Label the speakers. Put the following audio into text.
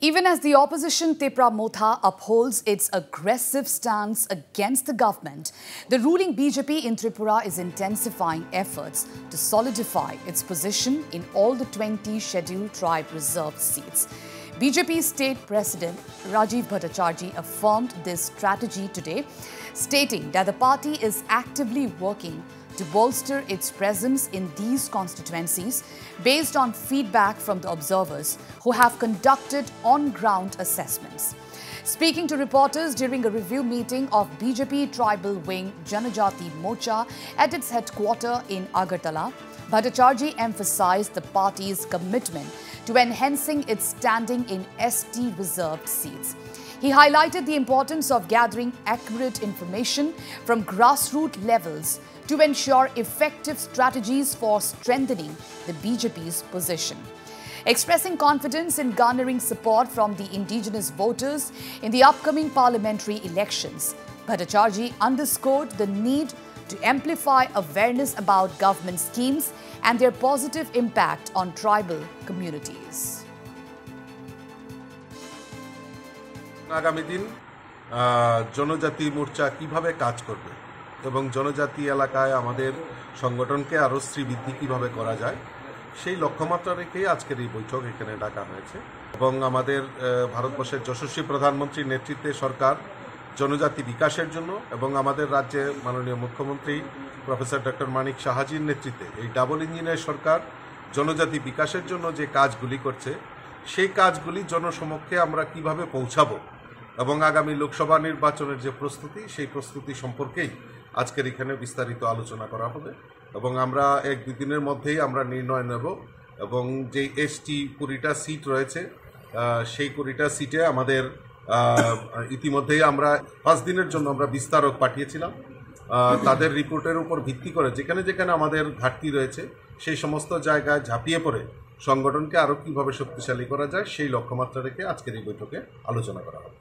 Speaker 1: Even as the opposition Tipra Motha upholds its aggressive stance against the government, the ruling BJP in Tripura is intensifying efforts to solidify its position in all the 20 scheduled tribe reserved seats. BJP State President Rajiv Bhattacharjee affirmed this strategy today, stating that the party is actively working to bolster its presence in these constituencies based on feedback from the observers who have conducted on-ground assessments. Speaking to reporters during a review meeting of BJP tribal wing Janajati Morcha at its headquarters in Agartala, Bhattacharjee emphasized the party's commitment to enhancing its standing in ST reserved seats. He highlighted the importance of gathering accurate information from grassroots levels to ensure effective strategies for strengthening the BJP's position. Expressing confidence in garnering support from the indigenous voters in the upcoming parliamentary elections, Bhattacharjee underscored the need to amplify awareness about government schemes and their positive impact on tribal communities.
Speaker 2: আগামী দিন জনজাতি মোর্চা কিভাবে কাজ করবে এবং জনজাতি এলাকায় আমাদের সংগঠনকে আরো শ্রীবৃদ্ধি কিভাবে করা যায় সেই লক্ষ্যমাত্রা রেখে আজকের এই বৈঠক এখানে ডাকা হয়েছে এবং আমাদের ভারতবর্ষের যশস্বী প্রধানমন্ত্রীর নেতৃত্বে সরকার জনজাতি বিকাশের জন্য এবং আমাদের রাজ্যে মাননীয় মুখ্যমন্ত্রী প্রফেসর ডক্টর মানিক সাহাজির নেতৃত্বে এই ডাবল ইঞ্জিনের সরকার জনজাতি বিকাশের জন্য যে কাজগুলি করছে সেই কাজগুলি জনসমক্ষে আমরা কিভাবে পৌঁছাবো এবং আগামী লোকসভা নির্বাচনের যে প্রস্তুতি সেই প্রস্তুতি সম্পর্কেই আজকের এখানে বিস্তারিত আলোচনা করা হবে এবং আমরা এক দুই দিনের মধ্যেই আমরা নির্ণয় নেব এবং যে এসটি 20টা সিট রয়েছে সেই 20টা সিটে আমাদের ইতিমধ্যেই আমরা 5 দিনের জন্য আমরা বিস্তারক পাঠিয়েছিলাম তাদের রিপোর্টের উপর ভিত্তি করে যেখানে যেখানে আমাদের ঘাটতি রয়েছে সেই সমস্ত জায়গায় ঝাঁপিয়ে পড়ে সংগঠনকে আরো কিভাবে শক্তিশালী করা যায় সেই লক্ষ্যমাত্রা রেখে আজকের এই বৈঠকে আলোচনা করা হবে।